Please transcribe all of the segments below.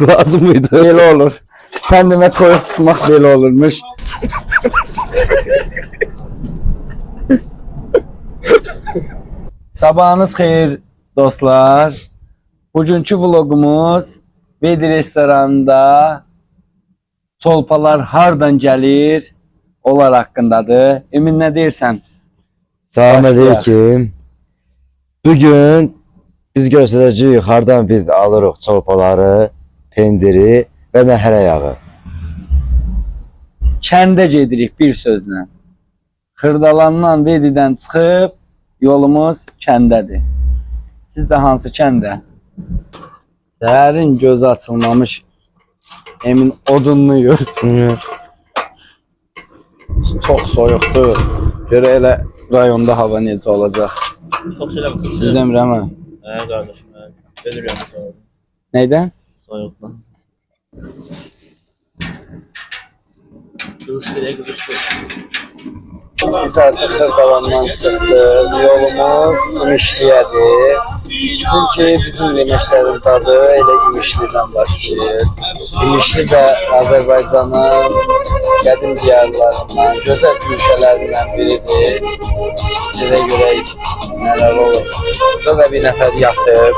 Lazım mıydı? Belə olur. Sən demə toyuq tutmaq belə olurmuş. Sabahınız xeyir dostlar. Bugünkü vlogumuz Vedi restoranında çolpalar hardan gəlir onlar haqqındadır. Emin nə deyirsən? Salam Başlayaq. aleyküm. Bugün biz göstərəcəyik hardan biz alırıq çolpaları, pendiri və nəhərə yağı. Kəndə gedirik bir sözlə. Xırdalandan Vedidən çıxıb yolumuz kəndədir. Siz də hansı kəndə? Səhərin gözü açılmamış Emin odunluyur. Çox soyuqdur. Görə elə rayonda hava necə olacaq? Çok şeyler mi? Düz demirəm ha? He kardeşim. He. Ölürüm bu soğukta. Neydən? Soğukta. Kızıştı. Biz artıq Xırdalandan çıxdıq. Yolumuz İmişliyədir. Çünki bizim yemişlərin tadı elə İmişlidən başlayır. İmişli də Azərbaycanın qədim diyarlarından, gözəl güşələrindən biridir. Gedə görək nələr olur. Burada da bir nəfər yatıb.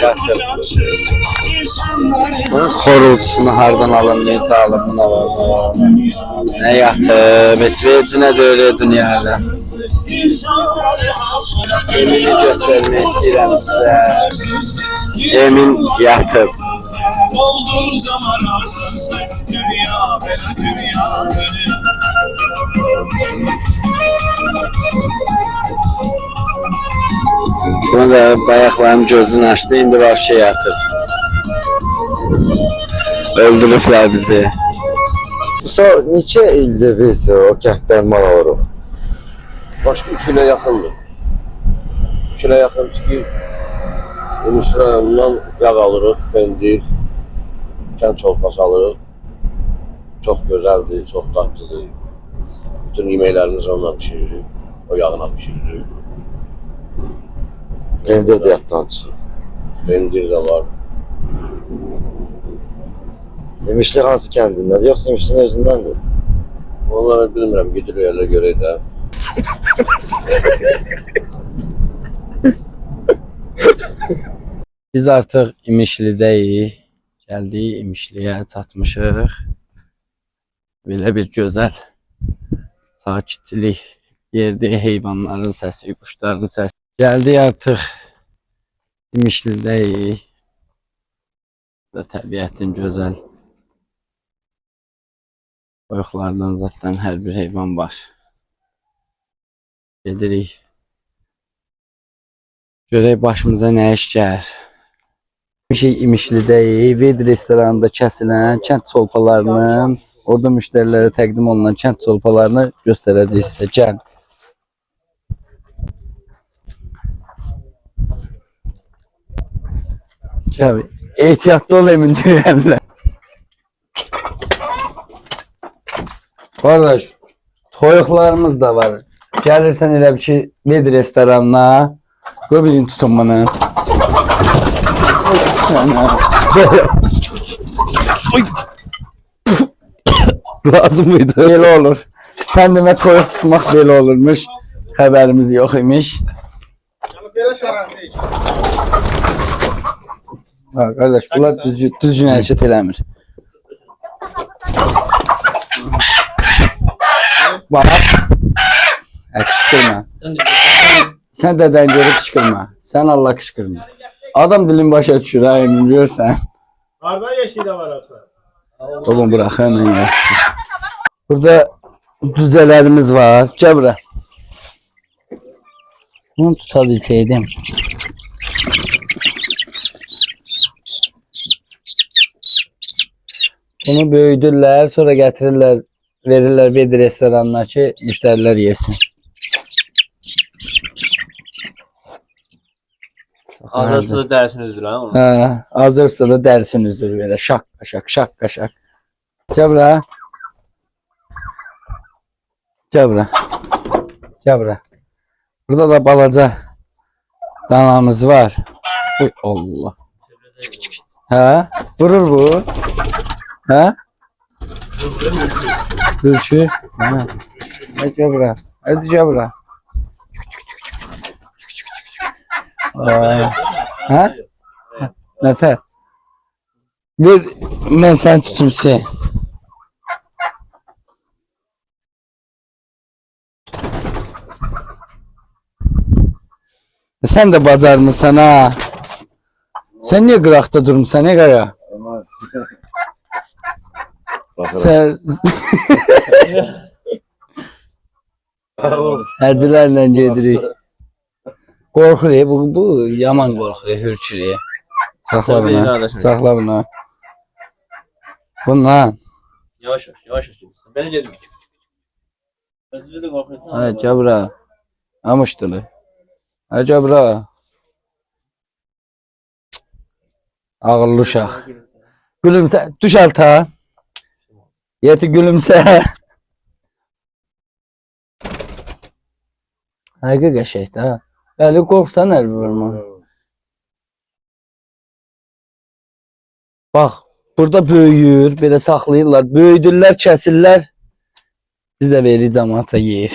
Yatıb. Bunun xorultusunu hardan alın, necə alın, buna var. Nə yatıb, heç vecinə də öyle dünyada. Emin'i göstermek istəyirəm sizə. Emin yatıb. Olduğun zaman arsızlık dünya bela dünya Buna da bayaqlarım gözünü açdı, indi vahşi yatıb. Öldürüblər bizi. Neçə ildir biz o kənddən mal alırıq? Başka 3 ile yakındır. 3 ile yakın ki Ümüşrayonundan yağ alırıq, pendir, kənd çolpası alırıq. Çok güzeldir, çok tatlıdır. Bütün yemeklerimizi onunla pişiririk, o yağına pişiririk. Pendir də yaddan çıxır. Pendir de var. İmişli hansı kəndindədir, yoxsa İmişlinin özündəndir? Onları bilmirəm, gedir yerlə görə də. Biz artıq İmişlidəyik. Gəldik İmişliyə çatmışıq. Belə bir gözəl sakitlik yerdə, heyvanların səsi, quşların səsi. Gəldik artıq İmişlidəyik. Və təbiətin gözəl toyuqlardan zaten hər bir heyvan var. Gedirik. Görək başımıza nə iş gəlir. Bir şey İmişlidəyik. Vedi restoranında kəsilən kənd çolpalarının, orada müştərilərə təqdim olunan kənd çolpalarını göstərəcəyik sizə. Gəl. Gəl. Ehtiyatlı ol Emin deyərlər. Qardaş, toyuqlarımız da var. Gəlirsən elə bir ki, Vedi restoranına, qoy bilin tutun bunu. Lazım mıydı? Belə olur. Sən demə toyuq tutmaq belə olurmuş. Xəbərimiz yox imiş. Ha, qardaş, bunlar düzgün hərəkət eləmir. Bax. Qışqırma. Sən dədən görüb qışqırma. Sən Allah qışqırma. Adam dilin başa düşür ha, Emin görsən. Harda yeşil var atlar? Oğlum bırak hemen ya. Burada düzelerimiz var. Gel bura. Bunu tutabilseydim. Bunu böyüdürlər, sonra gətirirlər, verirlər Vedi restoranına ki, müştərilər yesin. Azası dərsini üzür ha onu. Hə, azırsa da dərsin üzür belə şak şak şak şak. Gel bura. Gel bura. Gel bura. Burada da balaca danamız var. Ey Allah. Ha? Vurur bu. Ha? Gülçü. Ha. Hadi gel bura. Hadi gel bura. Ha? Nefer. Ver, ben sen tutum sen. Sen de bacarmısan ha. Sen niye qıraqda durmuşsan, ne qaya? Sen... Hərcilərlə gedirik. Qorxur, bu yaman qorxur, hürkür. Saxla bunu, saxla bunu. Bundan. Yavaş yavaş. Beni dedim. Özür de korkuyorsun. Ha, cabra. Amıştılı. Ha, cabra. Ağırlı uşaq. Gülümsə, düş alta. Yeti gülümsə. Həqiqə qəşəkdir ha. Əli qorxsan əl vurma. Bax, burada böyüyür, belə saxlayırlar. Böyüdürlər, kəsirlər. Biz də veririk cəmaata yeyir.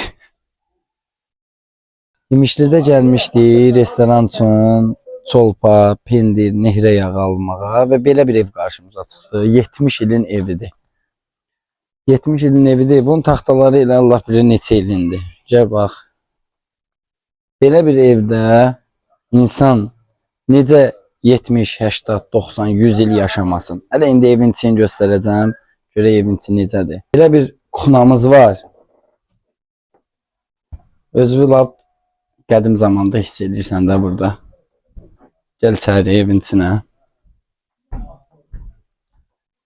İmişlidə gəlmişdi restoran üçün çolpa, pendir, nehrə yağı almağa və belə bir ev qarşımıza çıxdı. 70 ilin evidir. 70 ilin evidir. Bunun taxtaları ilə Allah bilir neçə ilindir. Gəl bax. Belə bir evdə insan necə 70, 80, 90, 100 il yaşamasın. Hələ indi evin içini göstərəcəm. Görək evin içi necədir. Belə bir kuxnamız var. Özü lap qədim zamanda hiss edirsən də burada. Gəl içəri evin içinə.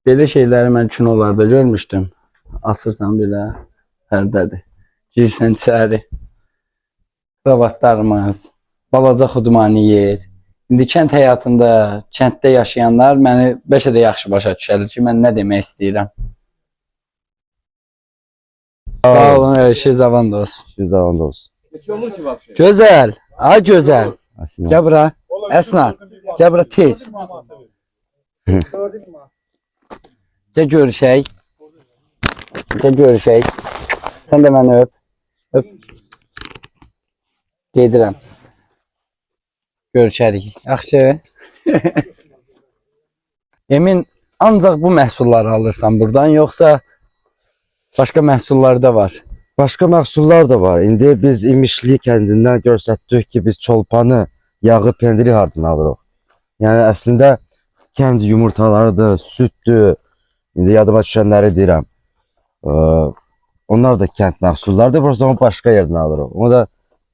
Belə şeyləri mən kinolarda görmüşdüm. Asırsan belə pərdədir. Girsən içəri. Kravatlarımız, balaca xudmani yer. İndi kənd həyatında, kənddə yaşayanlar məni bəlkə də yaxşı başa düşərlər ki, mən nə demək istəyirəm. Sağ olun, her şey zavanda olsun. Bir zaman da olsun. Gözəl, ay gözəl. Gəl bura, əsnad. Gəl bura tez. Gəl görüşək. Gəl görüşək. Sən də məni öp. Öp. Gedirəm. Görüşərik. Yaxşı. Emin, ancaq bu məhsulları alırsan buradan, yoxsa başqa məhsullar da var? Başka məhsullar da var. İndi biz İmişli kəndindən göstərdik ki, biz çolpanı, yağı, pendiri hardan alırıq. Yəni əslində kənd yumurtalarıdır, süddür. İndi yadıma düşənləri deyirəm. Onlar da kənd məhsullardır. Prosta onu başqa yerdən alırıq. Onu da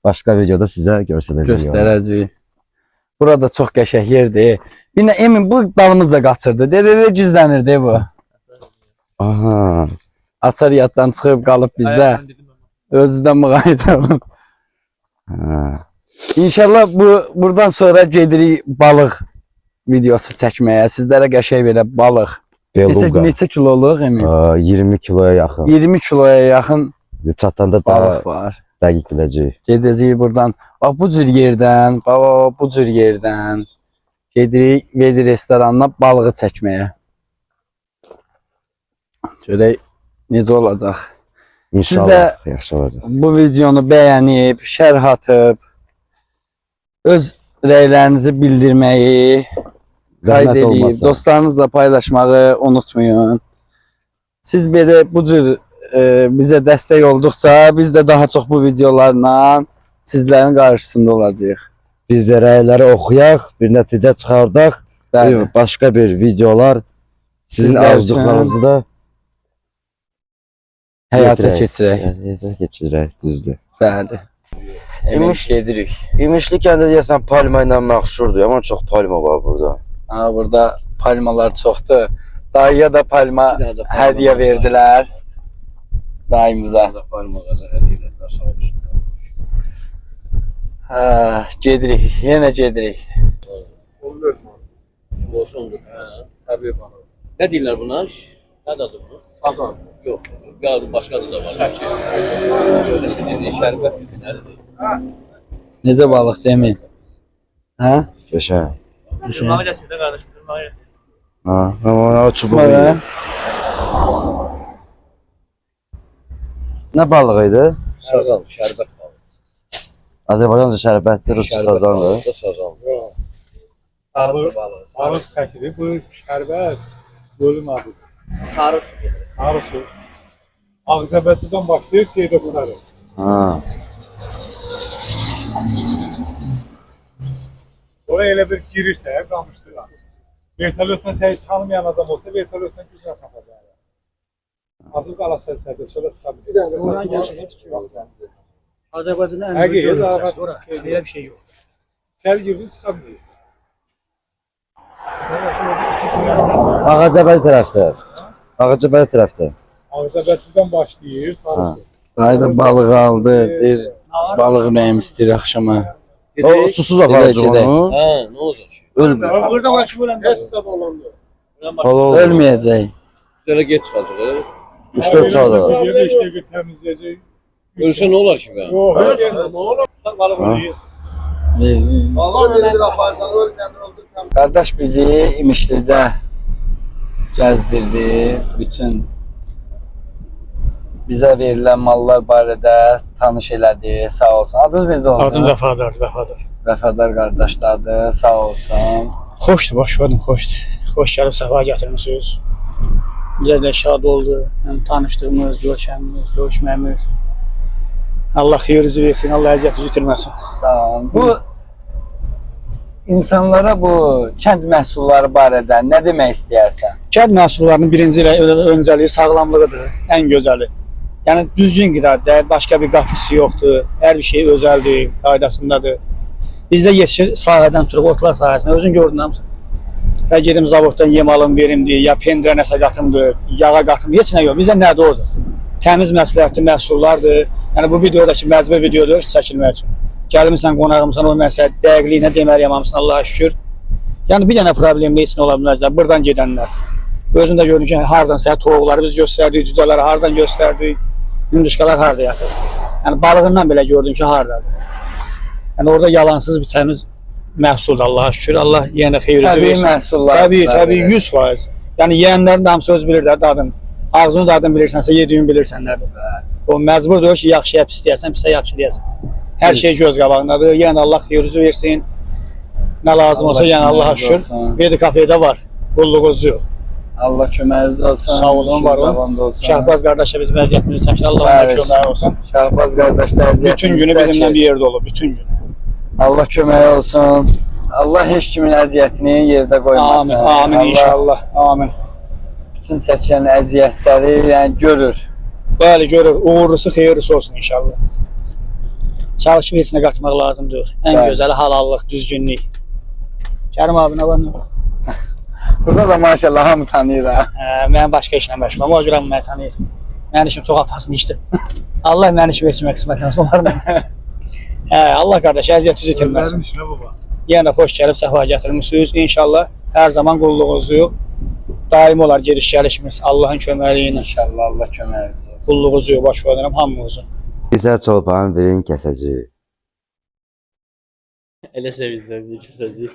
başqa videoda sizə göstərəcəyik. Göstərəcəyik. Burada çox qəşəng yerdir. Bir də Emin bu dalımızda qaçırdı. Də gizlənirdi bu. Aha. Açar yaddan çıxıb qalıb bizdə. Özüdən müğayət olun. İnşallah buradan sonra gedirik balıq videosu çəkməyə. Sizlərə qəşəng belə balıq. Beluga. Neçə kiloluq Emin? 20 kiloya yaxın. 20 kiloya yaxın Çatanda balıq var. Dəqiq biləcəyik. Gedəcəyik buradan. Bax bu cür yerdən, bu cür yerdən gedirik Vedi restoranına balığı çəkməyə. Görək necə olacaq. İnşallah yaxşı olacaq. Bu videonu bəyənib, şərh atıb, öz rəylərinizi bildirməyi qayd edib, dostlarınızla paylaşmağı unutmayın. Siz belə bu cür bizə dəstək olduqca biz də daha çox bu videolarla sizlərin qarşısında olacağıq. Biz də rəyləri oxuyaq, bir nəticə çıxardaq, başqa bir videolar sizin arzularınızı da həyata keçirək. Həyata keçirək, düzdür. Bəli. İmiş gedirik. İmişli kəndə deyəsən palma ilə məxşurdur, amma çox palma var burada. Ha, burada palmalar çoxdur. Dayıya da palma hədiyyə verdilər. Dayımıza. Ha, gedirik, yenə gedirik. Ne deyirlər buna? Nə dadı bu? Sazan. Yox, galiba başqa da var. Çəki. Şərbət nədir? Necə balıq demin? Hə? Qəşəng. Şey. Mağarasında kardeşim. Mağarasında. Ha, ama o çubuğu. Sonra Ne balığıydı? Sazan, şerbet balığı. Azərbaycanca şərbətli, Rusça sazandır. Sazan. Balık, balık çəkilir. Bu şərbət bölüm adıdır. Sarı su gelir. Sarı su. Ağzəbətlidən başlayır şeydə qurarır. Ha. Oraya elə bir girirsə, qamışdılar. Vertolyotla səni tanımayan adam olsa, vertolyotla güzel tapacaq. Azıb qala səlsədə çölə çıxa bilir. Oradan gəlişə çıxıyor. Azərbaycanda ən Həqiqi, böyük göl zarafat. hissəsi ora. Belə bir şey yox. İçəri girdin, çıxa bilir. Azərbaycan orada 2 kilometr. Ağacabədi tərəfdə. Ağacabədi tərəfdə. Ağzəbətlidən başlayır, sarı Ha. su. Qayda balığı aldı, deyir balıq nəyim istəyir axşama. O susuz aparacaq Gedək. onu. Ha, ne olacak şimdi? Ölmür. Burada başı bölən Həssab olandı. Buradan bak. Hala olur. Ölməyəcək. Şöyle geç kalacak öyle. 3-4 saat var. Bir də işləyə təmizləyəcək. Ölse ne olur şimdi? Yox, nə olur? Balıq olayır. Qardaş bizi İmişlidə gəzdirdi. Bütün bizə verilən mallar barədə tanış elədi. Sağ olsun. Adınız necə oldu? Adım Vəfadardır, Vəfadar. Vəfadar qardaşlardır. Sağ olsun. Xoşdur, baş verin, xoşdur. Xoş gəlib səfa gətirmisiniz. Bizə də şad oldu. Yəni, tanışdığımız, görüşməyimiz. Allah xeyirinizi versin, Allah əziyyətinizi itirməsin. Sağ olun. Bu insanlara bu kənd məhsulları barədə nə demək istəyərsən? Kənd məhsullarının birinci öncəliyi sağlamlığıdır, ən gözəli. Yəni düzgün qidadır, başqa bir qatısı yoxdur. Hər bir şey özəldir, qaydasındadır. Bizdə yetişir sahədən turub otlar sahəsində özün gördün hamısı. Tə gedim zavoddan yem alım verimdir, ya pendirə nəsə qatımdır, yağa qatım, heç nə yox. Bizdə nədir odur? Təmiz məsləhətli məhsullardır. Yəni bu videodakı məcbur videodur çəkilmək üçün. Gəlmisən, qonağımsan, o məsələ dəqiqliyinə deməliyəm hamısına Allah'a şükür. Yəni bir dənə problemli heç nə ola bilməzlər. Buradan gedənlər. Özün də gördün ki, hardan sənə tovuqları biz göstərdik, cücələri hardan göstərdik, hündüşkalar harda yatır. Yəni balığından belə gördün ki, hardadır. Yəni orada yalansız bir təmiz məhsuldur Allah'a şükür. Allah yenə xeyirinizi Təbii versin. məhsullar. Təbii 100%. Yəni yeyənlərin də hamısı öz bilir də dadın. Ağzını dadın bilirsənsə, yediyin bilirsən nədir. O məcburdur ki, yaxşıya pis deyəsən, pisə yaxşı deyəsən. Hər şey göz qabağındadır. Yəni Allah xeyirinizi versin. Nə lazım olsa, yəni Allah'a şükür. Vedi kafedə var. Qulluğunuz yox. Allah köməyiniz olsun. Sağ olun, var olun. Şahbaz qardaşa bizim əziyyətimizi çəkdi. Allah ona köməyi olsun. Şahbaz qardaş da əziyyətinizi Bütün günü bizimlə bir yerdə olub, bütün gün. Allah köməyi olsun. Allah heç kimin əziyyətini yerdə qoymasın. Amin, amin Allah inşallah. Amin. bütün çəkilən əziyyətləri yəni görür. Bəli, görür. Uğurlusu, xeyirlisi olsun inşallah. Çalışıb heç nə qatmaq lazımdır. Ən Bəli. gözəli halallıq, düzgünlük. Kərim abi nə var nə var? Burada da maşallah hamı tanıyır ha. Mən başqa işlə məşğulam. O cürə məni tanıyır. Mənim işim çox apasını işdir. Allah mənim işimi etmək qismətləməsin onlarla. Allah qardaş, əziyyət üzü itirməsin. işinə baba. Yenə də xoş gəlib səfa gətirmisiniz. İnşallah hər zaman qulluğunuzu daim olar gediş-gəlişimiz Allahın köməyi ilə. İnşallah Allah köməyiniz olsun. Qulluğunuzu baş verirəm hamınızı. Bizə çolpanın birini kəsəcəyik. Ele sevinçten diye sözü.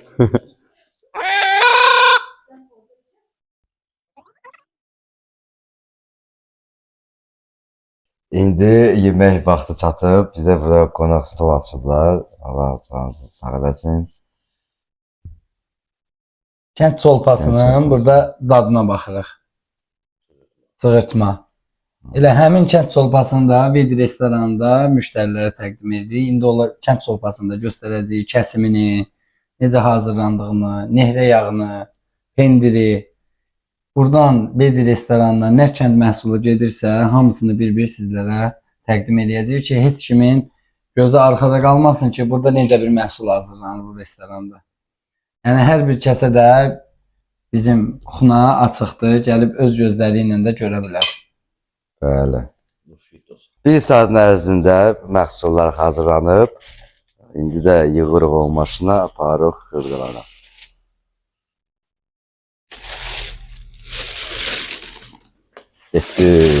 İndi yemək vaxtı çatıb, bizə burada qonaq stol açıblar. Allah canınızı sağ eləsin. Kənd çolpasının burada dadına baxırıq. Çığırtma. Elə həmin kənd çolpasını da Vedi restoranında müştərilərə təqdim edirik. İndi o kənd çolpasında göstərəcəyik kəsimini, necə hazırlandığını, nehrə yağını, pendiri. Buradan Vedi restoranına nə kənd məhsulu gedirsə, hamısını bir-bir sizlərə təqdim edəcəyik ki, heç kimin gözü arxada qalmasın ki, burada necə bir məhsul hazırlanır bu restoranda. Yəni hər bir kəsə də bizim xuna açıqdır, gəlib öz gözləri ilə də görə bilər. Bəli. Bir saat ərzində məhsullar hazırlanıb. İndi də yığırıq o maşına, aparırıq xırdalara. Getdi.